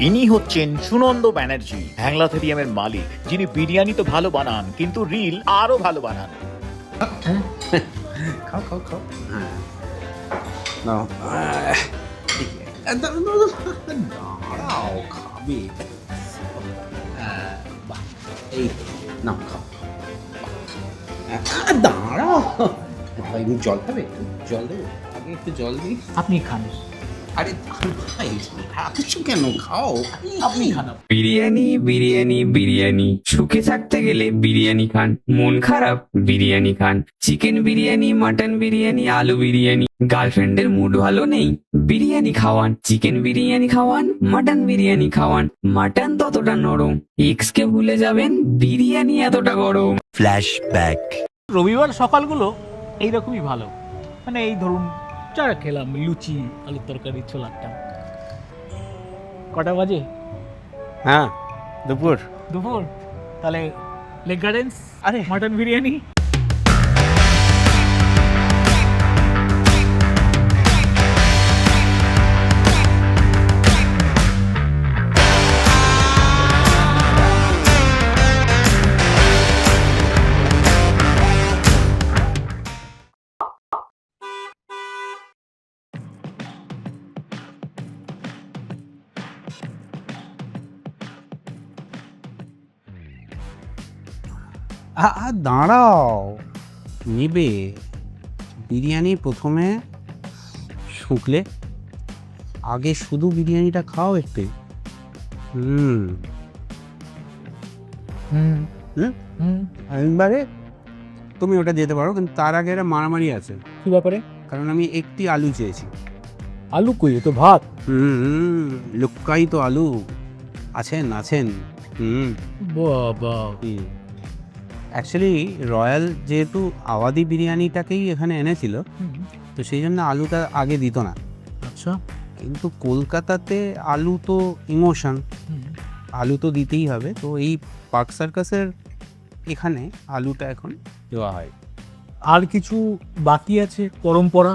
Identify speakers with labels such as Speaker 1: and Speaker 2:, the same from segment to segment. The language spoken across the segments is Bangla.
Speaker 1: ইনি হচ্ছেন সুনন্দ ব্যানার্জি, হ্যাংলাথেরিয়ামের মালিক, যিনি বিরিয়ানি তো ভালো বানান কিন্তু রিল আরো ভালো বানান।
Speaker 2: খাও খাও খাও। হ্যাঁ নাও, দাঁড়াও খাবে। বাহ, এই নাও খাও। দাঁড়াও, এমনি জল খাবে? একটু জল দেবো? আগে একটু জল দিই।
Speaker 3: আপনি খান।
Speaker 2: আরে ভাই, কিছু কেন খাও?
Speaker 3: আপনি খান।
Speaker 4: বিরিয়ানি বিরিয়ানি বিরিয়ানি, সুখে থাকতে গেলে বিরিয়ানি খান, মন খারাপ বিরিয়ানি খান, চিকেন বিরিয়ানি, মাটন বিরিয়ানি, আলু বিরিয়ানি, গার্লফ্রেন্ডের মুড ভালো নেই বিরিয়ানি খাওয়ান, চিকেন বিরিয়ানি খাওয়ান, মাটন বিরিয়ানি খাওয়ান, মাটন ততটা নরম, এক্স কে ভুলে যাবেন, বিরিয়ানি এতটা গরম।
Speaker 1: ফ্ল্যাশব্যাক।
Speaker 3: রবিবার সকালগুলো এইরকমই ভালো, মানে এই ধরুন চা খেলাম, লুচি, আলুর তরকারি, ছোলারটা। কটা বাজে?
Speaker 2: হ্যাঁ, দুপুর।
Speaker 3: দুপুর। তাহলে লেগ গার্ডেন্স, আরে মাটন বিরিয়ানি।
Speaker 2: দাঁড়াও, নেবে বিরিয়ানি প্রথমে শুকলে, আগে শুধু বিরিয়ানিটা খাও একটু। হুম
Speaker 3: হুম
Speaker 2: হুম
Speaker 3: হুম।
Speaker 2: একবারে তুমি ওটা যেতে পারো, কিন্তু তার আগে একটা মারামারি আছে,
Speaker 3: কি ব্যাপারে?
Speaker 2: কারণ আমি একটি আলু চেয়েছি।
Speaker 3: আলু কই? তো ভাত।
Speaker 2: লুক্কাই তো আলু। আছেন আছেন।
Speaker 3: বাবা।
Speaker 2: অ্যাকচুয়ালি রয়্যাল যেহেতু আওয়াদি বিরিয়ানিটাকেই এখানে এনেছিল, তো সেই জন্য আলুটা আগে দিত না।
Speaker 3: আচ্ছা।
Speaker 2: কিন্তু কলকাতাতে আলু তো ইমোশন, আলু তো দিতেই হবে। তো এই পার্ক সার্কাসের এখানে আলুটা এখন দেওয়া হয়।
Speaker 3: আর কিছু বাকি আছে পরম্পরা?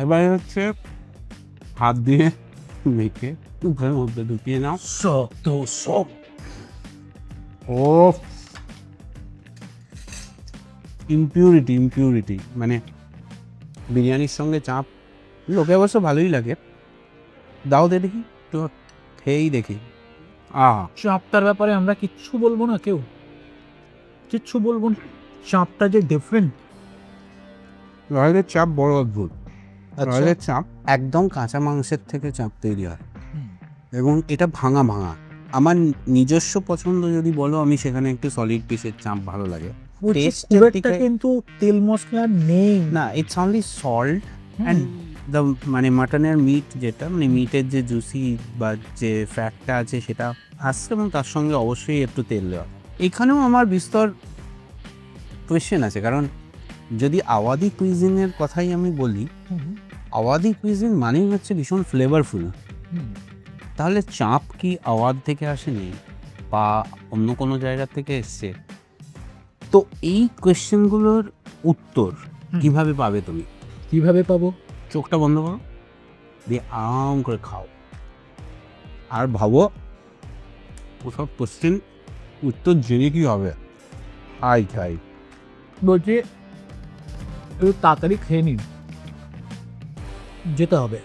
Speaker 2: এবারে হচ্ছে হাত দিয়ে মেখে মুখের মধ্যে ঢুকিয়ে নাও।
Speaker 3: সব তো সব।
Speaker 2: ও ইমপিউরিটি মানে বিরিয়ানির সঙ্গে চাপ, লোকে অবশ্য ভালোই লাগে। দাও দে দেখি, তো খেয়েই দেখি।
Speaker 3: চাপটার ব্যাপারে আমরা কিচ্ছু বলবো না, কেউ কিচ্ছু বলবো না। চাপটা যে ডিফারেন্ট।
Speaker 2: রয়্যালের চাপ বড় অদ্ভুত। রয়্যালের চাপ একদম কাঁচা মাংসের থেকে চাপ তৈরি হয়, এবং এটা ভাঙা ভাঙা। আমার নিজস্ব পছন্দ যদি বলো, আমি সেখানে একটু সলিড পিসের চাপ ভালো লাগে।
Speaker 3: কিন্তু তেল মশলা নেই
Speaker 2: না, it's only salt and the মানে মাটনের মিট, যেটা মানে মিটের যে জুসি বা যে ফ্যাটটা আছে সেটা আসছে, এবং তার সঙ্গে অবশ্যই একটু তেল দেওয়া। এখানেও আমার বিস্তর কোয়েশ্চেন আছে, কারণ যদি আওয়াদি কুইজিনের কথাই আমি বলি, আওয়াদি কুইজিন মানেই হচ্ছে ভীষণ ফ্লেভারফুল। তাহলে চাপ কি আওয়াদ থেকে আসেনি বা অন্য কোনো জায়গা থেকে এসছে? তো এই কোয়েশ্চেনগুলোর উত্তর কিভাবে পাবে তুমি?
Speaker 3: কিভাবে পাবো?
Speaker 2: চোখটা বন্ধ করো, দিয়ে আরাম করে খাও, আর ভাবো ওসব কোশ্চেন উত্তর জেনে কি হবে। খাই
Speaker 3: বলছি একটু তাড়াতাড়ি খেয়ে নিন, যেতে হবে।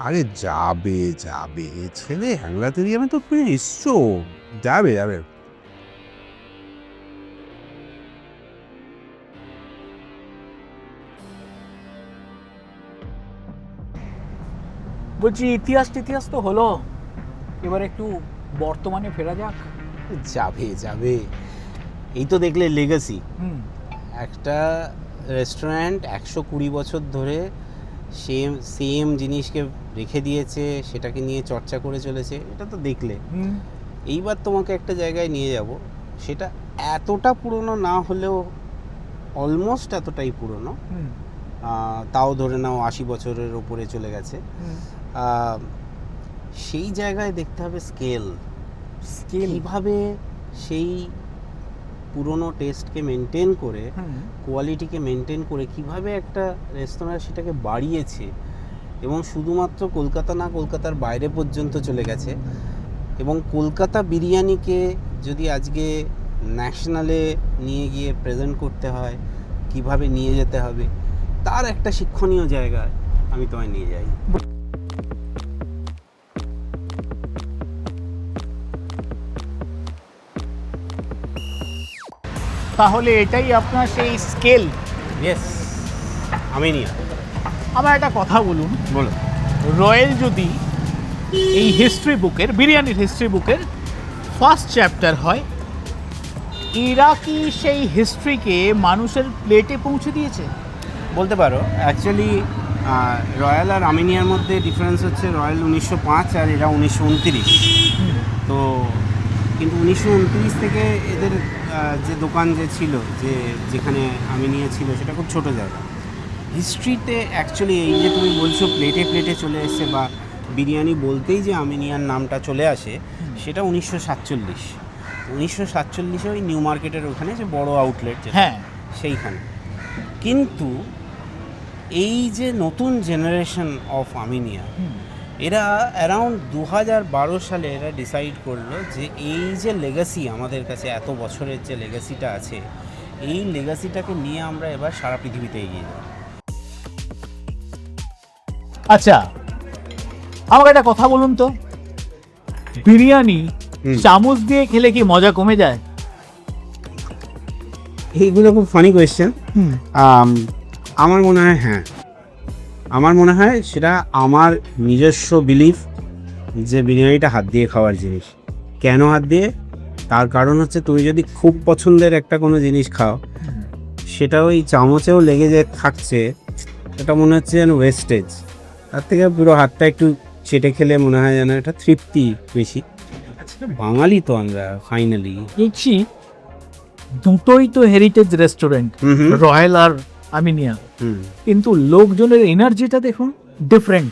Speaker 2: আরে যাবে যাবে, ছেলে হ্যাংলাতেরিয়ামে তো তুমি এসছো, যাবে যাবে।
Speaker 3: বলছি ইতিহাস তো হলো, এবার একটু বর্তমানে ফেরা যাক।
Speaker 2: যাবে যাবে, এই তো দেখলে লেগাসি।
Speaker 3: হুম।
Speaker 2: একটা রেস্টুরেন্ট 120 বছর ধরে সেম জিনিসকে রেখে দিয়েছে, সেটাকে নিয়ে চর্চা করে চলেছে, এটা তো দেখলে। এইবার তোমাকে একটা জায়গায় নিয়ে যাব, সেটা এতটা পুরনো না হলেও অলমোস্ট এতটাই পুরনো। তাও ধরে নাও 80 বছরের ওপরে চলে গেছে। সেই জায়গায় দেখতে হবে স্কেল কীভাবে সেই পুরনো টেস্টকে মেনটেন করে, কোয়ালিটিকে মেনটেন করে কিভাবে একটা রেস্তোরাঁ সেটাকে বাড়িয়েছে, এবং শুধুমাত্র কলকাতা না, কলকাতার বাইরে পর্যন্ত চলে গেছে। এবং কলকাতা বিরিয়ানিকে যদি আজকে ন্যাশনালে নিয়ে গিয়ে প্রেজেন্ট করতে হয়, কিভাবে নিয়ে যেতে হবে, তার একটা শিক্ষণীয় জায়গায় আমি তোমায় নিয়ে যাই।
Speaker 3: তাহলে এটাই আপনার সেই স্কেল।
Speaker 2: ইয়েস, আমি নিয়ে
Speaker 3: আমার একটা কথা বলুন,
Speaker 2: বলো।
Speaker 3: রয়্যাল যদি এই হিস্ট্রি বুকের, বিরিয়ানির হিস্ট্রি বুকের ফার্স্ট চ্যাপ্টার হয়, এরা কি সেই হিস্ট্রিকে মানুষের প্লেটে পৌঁছে দিয়েছে?
Speaker 2: বলতে পারো। অ্যাকচুয়ালি রয়্যাল আর আমিনিয়ার মধ্যে ডিফারেন্স হচ্ছে রয়্যাল 1905 আর এরা 1929। তো কিন্তু 1929 থেকে এদের যে দোকান যে ছিল, যেখানে আমিনিয়া ছিল, সেটা খুব ছোট জায়গা। হিস্ট্রিতে অ্যাকচুয়ালি এই যে তুমি বলছো প্লেটে প্লেটে চলে এসছে বা বিরিয়ানি বলতেই যে আমিনিয়ার নামটা চলে আসে, সেটা 1947। 1947 ওই নিউ মার্কেটের ওখানে যে বড় আউটলেট,
Speaker 3: হ্যাঁ,
Speaker 2: সেইখানে। কিন্তু এই যে নতুন জেনারেশন অফ আমিনিয়া, এরা অ্যারাউন্ড 2012 সালে এরা ডিসাইড করলো যে এই যে লেগাসি আমাদের কাছে, এত বছরের যে লেগাসিটা আছে, এই লেগাসিটাকে নিয়ে আমরা এবার সারা পৃথিবীতে এগিয়ে যাই।
Speaker 3: আচ্ছা, আমাকে একটা কথা বলুন তো, বিরিয়ানি চামচ দিয়ে খেলে কি মজা কমে যায়?
Speaker 2: এইগুলো খুব ফানি কোয়েশ্চেন। আমার মনে হয় হ্যাঁ, আমার মনে হয় সেটা আমার নিজস্ব বিলিফ যে বিরিয়ানিটা হাত দিয়ে খাওয়ার জিনিস। কেন হাত দিয়ে? তার কারণ হচ্ছে তুমি যদি খুব পছন্দের একটা কোনো জিনিস খাও, সেটা ওই চামচেও লেগে যে থাকছে, এটা মনে হচ্ছে যেন ওয়েস্টেজ। তার থেকে পুরো হাতটা একটু চেটে খেলে মনে হয় যেন এটা তৃপ্তি বেশি। বাঙালি তো আমরা ফাইনালি।
Speaker 3: দেখছি দুটোই তো হেরিটেজ রেস্টুরেন্ট, রয়্যাল আর আমিনিয়া, কিন্তু লোকজনের এনার্জিটা দেখুন ডিফারেন্ট।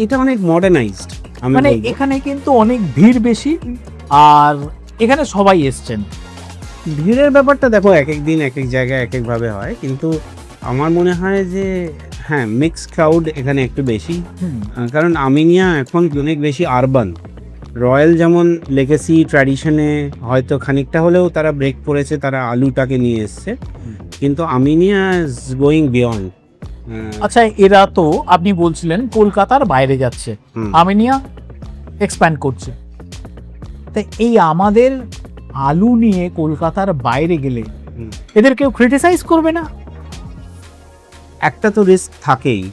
Speaker 2: এটা অনেক মডার্নাইজড,
Speaker 3: মানে এখানে কিন্তু অনেক ভিড় বেশি, আর এখানে সবাই এসছেন।
Speaker 2: ভিড়ের ব্যাপারটা দেখো এক এক দিন এক এক জায়গায় এক একভাবে হয়, কিন্তু আমার মনে হয় যে হ্যাঁ, মিক্স ক্রাউড এখানে একটু বেশি। কারণ আমিনিয়া এখন অনেক বেশি আরবান। রয়্যাল যেমন লেগেসি ট্র্যাডিশনে হয়তো খানিকটা হলেও তারা ব্রেক করেছে, তারা আলুটাকে নিয়ে এসছে, কিন্তু আমিনিয়া ইজ গোয়িং বিয়ন্ড।
Speaker 3: আচ্ছা, এরা তো আপনি বলছিলেন কলকাতার বাইরে যাচ্ছে, আমিনিয়া এক্সপ্যান্ড করছে, তাই এই আমাদের আলু নিয়ে কলকাতার বাইরে গেলে এদের কেউ ক্রিটিসাইজ করবে না?
Speaker 2: একটা তো রিস্ক থাকেই।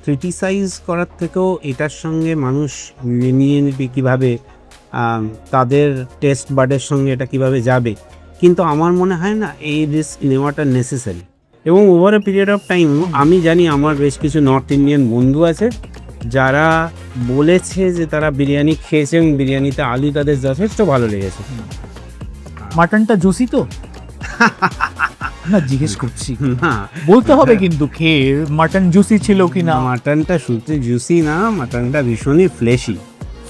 Speaker 2: ক্রিটিসাইজ করার থেকেও এটার সঙ্গে মানুষ নিয়ে নেবে কীভাবে, তাদের টেস্ট বাডের সঙ্গে এটা কিভাবে যাবে। কিন্তু আমার মনে হয় না এই রিস্ক নেওয়াটা নেসেসারি। এবং over a period of time আমি জানি আমার বেশ কিছু নর্থ ইন্ডিয়ান বন্ধু আছে যারা বলেছে যে তারা বিরিয়ানি খেয়েছে এবং বিরিয়ানিতে আলু তাদের যথেষ্ট ভালো লেগেছে।
Speaker 3: মাটনটা জুসি তো না, জিজ্ঞেস করছি।
Speaker 2: না,
Speaker 3: বলতে হবে কিন্তু খেয়ে মাটন জুসি ছিল কিনা।
Speaker 2: মাটনটা শুধু জুসি না, মাটনটা ভীষণই ফ্লেশি।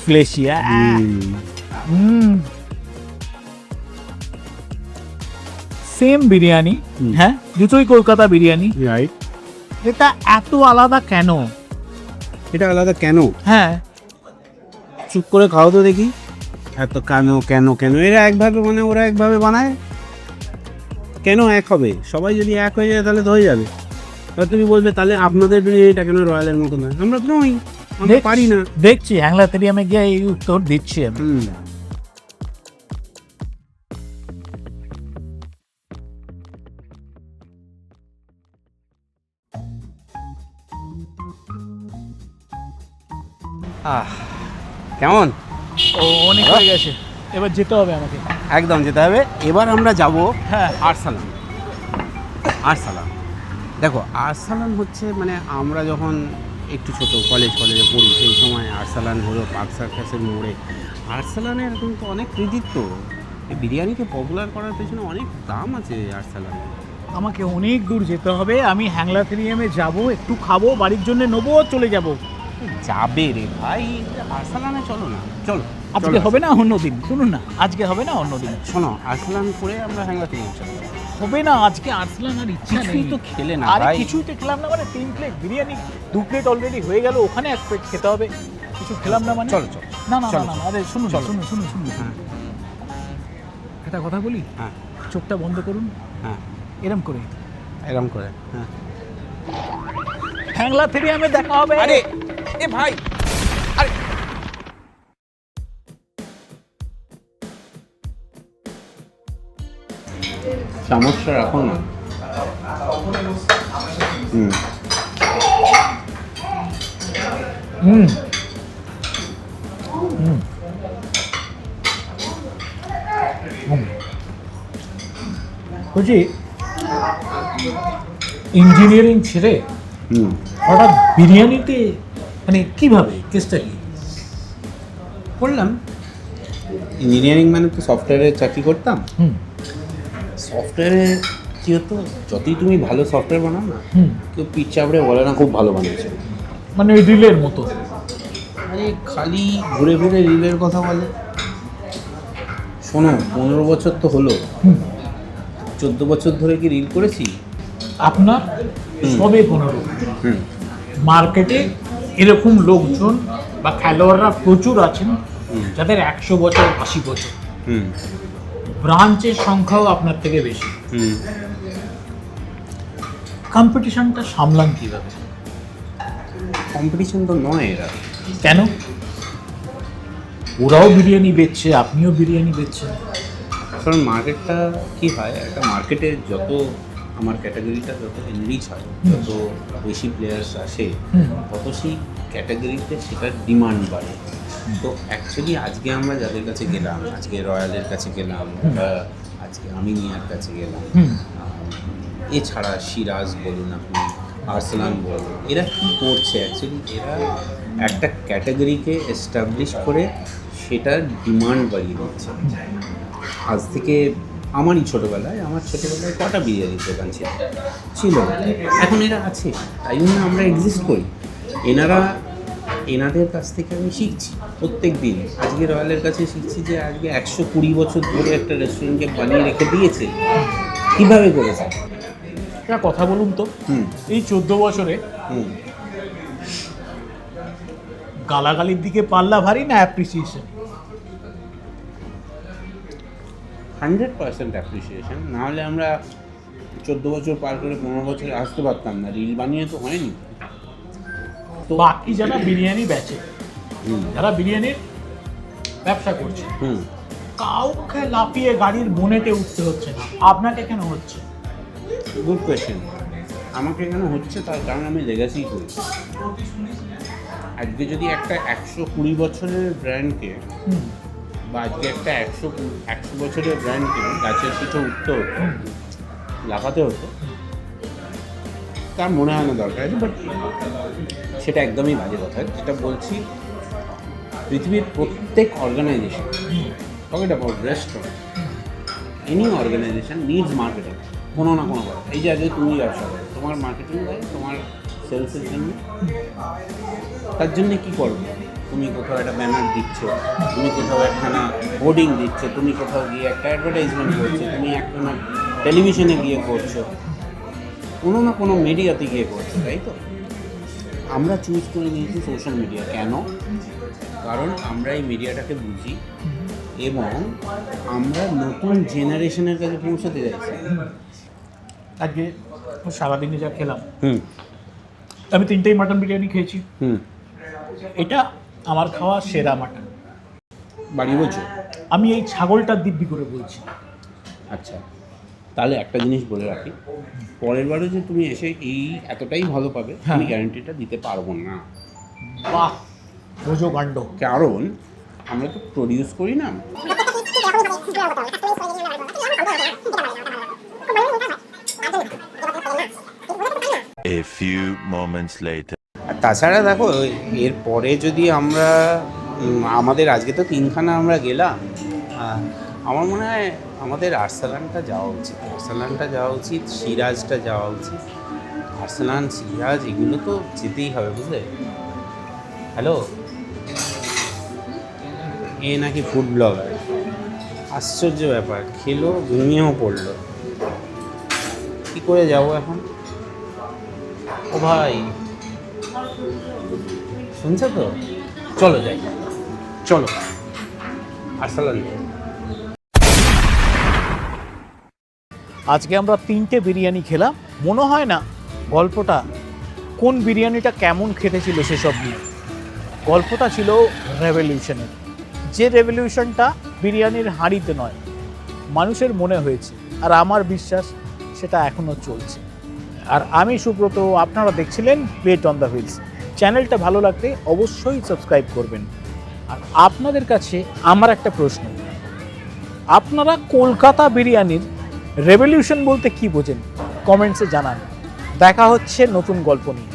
Speaker 3: ফ্লেশি, সেম বিরিয়ানি, হ্যাঁ দুটোই কলকাতা বিরিয়ানি,
Speaker 2: রাইট।
Speaker 3: এটা এত আলাদা কেন?
Speaker 2: এটা আলাদা কেন?
Speaker 3: হ্যাঁ,
Speaker 2: চুপ করে খাও তো দেখি। এত কেন কেন কেন, এরা একভাবে মানে ওরা একভাবে বানায়, কেন এক হবে? সবাই যদি এক হয়ে যায় তাহলে তো হয়ে যাবে। এবার তুমি বলবে তাহলে আপনাদের বিরিয়ানিটা কেন রয়্যালের মতো নয়? আমরা তো নই, আমরা পারি না।
Speaker 3: দেখছি হ্যাংলাতেরিয়ামে গিয়ে এই উত্তর দিচ্ছি আমি।
Speaker 2: কেমন?
Speaker 3: ও অনেক হয়ে গেছে, এবার যেতে হবে আমাকে।
Speaker 2: একদম যেতে হবে। এবার আমরা যাব
Speaker 3: হ্যাঁ,
Speaker 2: আরসালান। আরসালান দেখো, আরসালান হচ্ছে মানে আমরা যখন একটু ছোট কলেজে পড়ি সেই সময় আরসালান হলো পার্ক সার্কাসের মোড়ে। আরসালানের কিন্তু অনেক কৃতিত্ব, এই বিরিয়ানিকে পপুলার করার পেছনে অনেক দাম আছে আরসালানের।
Speaker 3: আমাকে অনেক দূর যেতে হবে, আমি হ্যাংলাতেরিয়ামে যাব, একটু খাবো, বাড়ির জন্য নেবো, চলে যাব।
Speaker 2: যাবে রে ভাই, আরসালানে চলো না, চলো।
Speaker 3: আজকে হবে না অন্যদিন, শুনুন না, আজকে হবে না অন্যদিন।
Speaker 2: শোনো, আরসালান করে আমরা হ্যাংলাতেরিয়াম চলো।
Speaker 3: হবে না আজকে আর্সেনাল আর ইচ্ছা নেই
Speaker 2: কিছুই তো খেলে না
Speaker 3: আরে
Speaker 2: ভাই।
Speaker 3: কিছুই তো খেলাম না মানে 3 প্লেট বিরিয়ানি 2 প্লেট অলরেডি হয়ে গেল ওখানে 1 প্লেট খেতে হবে কিছু খেলাম না মানে
Speaker 2: চলো, চলো।
Speaker 3: না না
Speaker 2: চলো,
Speaker 3: না না, আরে শুনুন
Speaker 2: চলো।
Speaker 3: শুনুন শুনুন শুনুন
Speaker 2: হ্যাঁ
Speaker 3: একটা কথা বলি
Speaker 2: হ্যাঁ
Speaker 3: চোখটা বন্ধ করুন
Speaker 2: হ্যাঁ
Speaker 3: এরম করে
Speaker 2: এরকম করে হ্যাঁ।
Speaker 3: হ্যাংলা থেরিয়ামে দেখা হবে
Speaker 2: আরে এ ভাই আরে সমস্যা রাখো না। হুম
Speaker 3: হুম হুম বলছি ইঞ্জিনিয়ারিং ছেড়ে
Speaker 2: হুম
Speaker 3: হঠাৎ বিরিয়ানিতে মানে কিভাবে কেসটা কি
Speaker 2: করলাম ইঞ্জিনিয়ারিং মানে তো সফটওয়্যারে চাকরি করতাম।
Speaker 3: হুম
Speaker 2: সফটওয়্যারে কী হতো, যতই তুমি ভালো সফটওয়্যার বানাও না,
Speaker 3: হুম
Speaker 2: কেউ পিঠ চাপড়ে বলে না খুব ভালো বানিয়েছে।
Speaker 3: মানে ওই রিলের মতো
Speaker 2: আরে খালি ঘুরে ঘুরে রিলের কথা বলে। শোনো 15 বছর তো হলো,
Speaker 3: হুম
Speaker 2: 14 বছর ধরে কি রিল করেছি?
Speaker 3: আপনার সবে 15
Speaker 2: হুম
Speaker 3: মার্কেটে এরকম লোকজন বা খেলোয়াড়রা প্রচুর আছেন যাদের 100 বছর 80 বছর
Speaker 2: হুম
Speaker 3: ব্রাঞ্চের সংখ্যাও আপনার থেকে বেশি
Speaker 2: হুম
Speaker 3: কম্পিটিশনটা সামলান কিভাবে
Speaker 2: কম্পিটিশন তো নয় এরা।
Speaker 3: কেন ওরাও বিরিয়ানি বেচছে আপনিও বিরিয়ানি বেচছেন
Speaker 2: কারণ মার্কেটটা কি হয়, একটা মার্কেটে যত আমার ক্যাটাগরিটা যত এনরিচ হয়, যত বেশি প্লেয়ার্স আসে,
Speaker 3: হুম।
Speaker 2: তত সেই ক্যাটাগরিতে সেটার ডিমান্ড বাড়ে। তো অ্যাকচুয়ালি আজকে আমরা যাদের কাছে গেলাম, আজকে রয়্যালের কাছে গেলাম, বা আজকে আমিনিয়ার কাছে গেলাম,
Speaker 3: হুম
Speaker 2: এছাড়া সিরাজ বলুন, আপনি আর্সেনাল বলুন, এরা কী করছে অ্যাকচুয়ালি, এরা একটা ক্যাটাগরিকে এস্টাবলিশ করে সেটার ডিমান্ড বাড়িয়ে দিচ্ছে। আজ থেকে আমার ছোটোবেলায় কটা বিরিয়ানির দোকান ছিল, এখন এরা আছে, তাই জন্য আমরা এক্সিস্ট করি। এনাদের কাছ থেকে আমি শিখছি প্রত্যেক দিন। আজকে রয়্যালের কাছে শিখছি যে আজকে 120 বছর ধরে একটা রেস্টুরেন্টকে বানিয়ে রেখে দিয়েছে, কীভাবে করেছে।
Speaker 3: একটা কথা বলুন তো
Speaker 2: হুম
Speaker 3: এই 14 বছরে
Speaker 2: হুম
Speaker 3: গালাগালির দিকে পাল্লা ভারী না অ্যাপ্রিসিয়েশন
Speaker 2: 100% অ্যাপ্রিসিয়েশন। নাহলে আমরা 14 বছর পার করে 15 বছরে আসতে পারতাম না, রিল বানিয়ে তো হয়নি। তো
Speaker 3: বাকি যারা বিরিয়ানি বেচে
Speaker 2: হুম
Speaker 3: যারা বিরিয়ানির ব্যবসা করছে
Speaker 2: হুম
Speaker 3: কাউকে লাফিয়ে গাড়ির বোনেটে উঠতে হচ্ছে না আপনাকে কেন হচ্ছে
Speaker 2: গুড কোয়েশ্চেন। আমাকে কেন হচ্ছে তার কারণ আমি লেগাসি করি। আজকে যদি একটা 120 বছরের ব্র্যান্ডকে,
Speaker 3: হুম
Speaker 2: বা আজকে একটা 100 বছরের ব্র্যান্ডকে গাছের পিঠে উঠতে হতো, লাফাতে হতো, তার মনে হয় না দরকার আছে। বাট সেটা একদমই বাজে কথা। যেটা বলছি, পৃথিবীর প্রত্যেক organization, forget about restaurant, any organization needs marketing কোনো না কোনো ভাবে। এই যে আজকে তুমি ব্যবসা করো, তোমার মার্কেটিং লাগে তোমার সেলসের জন্য, তার জন্যে কী করবে? তুমি কোথাও একটা ব্যানার দিচ্ছ, তুমি কোথাও একখানা হোর্ডিং দিচ্ছ, তুমি কোথাও গিয়ে একটা অ্যাডভার্টাইজমেন্ট করছো, তুমি একখানা টেলিভিশনে গিয়ে করছো, কোনো না কোনো মিডিয়াতে গিয়ে করছো, তাই তো? আমরা চুজ করে নিয়েছি সোশ্যাল মিডিয়া। কেন? কারণ আমরা এই মিডিয়াটাকে বুঝি এবং আমরা নতুন জেনারেশনের কাছে পৌঁছাতে চাইছি।
Speaker 3: আজকে সারাদিনে যা খেলাম
Speaker 2: হুম
Speaker 3: আমি 3টেই মাটন বিরিয়ানি খেয়েছি
Speaker 2: হুম
Speaker 3: এটা আমার খাওয়া সেরা মাটন
Speaker 2: বাড়ি বলছো?
Speaker 3: আমি এই ছাগলটার দিব্যি করে বলছি
Speaker 2: আচ্ছা, তাহলে একটা জিনিস বলে রাখি, পরের বারে যে তুমি এসে এই এতটাই ভালো পাবে
Speaker 3: হ্যাঁ।
Speaker 2: আমি গ্যারান্টিটা দিতে পারবো না।
Speaker 3: বাহ বোঝো কাণ্ড
Speaker 2: কারণ আমরা তো প্রডিউস করি না।
Speaker 5: A few moments later.
Speaker 2: আর তাছাড়া দেখো, এরপরে যদি আমরা আমাদের আজকে তো 3খানা আমরা গেলাম, আমার মনে হয় আমাদের আর্সেনালটা যাওয়া উচিত, সিরাজটা যাওয়া উচিত। আর্সেনাল, সিরাজ এগুলো তো যেতেই হবে, বুঝলে? হ্যালো, এ নাকি ফুড ব্লগার, আশ্চর্য ব্যাপার, খেলো ঘুমিয়েও পড়লো। কি করে যাব এখন? ও ভাই, শুনছো তো? চলো যাই, চলো। আসসালাম।
Speaker 3: আজকে আমরা 3টে বিরিয়ানি খেলাম। মনে হয় না গল্পটা কোন বিরিয়ানিটা কেমন খেতে ছিল সেসব নিয়ে। গল্পটা ছিল রেভলিউশনের, যে রেভলিউশনটা বিরিয়ানির হাঁড়িতে নয়, মানুষের মনে হয়েছে। আর আমার বিশ্বাস সেটা এখনও চলছে। আর আমি সুব্রত, আপনারা দেখছিলেন প্লেট অন দ্য হুইলস। চ্যানেলটা ভালো লাগলে অবশ্যই সাবস্ক্রাইব করবেন। আর আপনাদের কাছে আমার একটা প্রশ্ন, আপনারা কলকাতা বিরিয়ানির রেভলিউশন বলতে কি বোঝেন? কমেন্টসে জানান। দেখা হচ্ছে নতুন গল্প নিয়ে।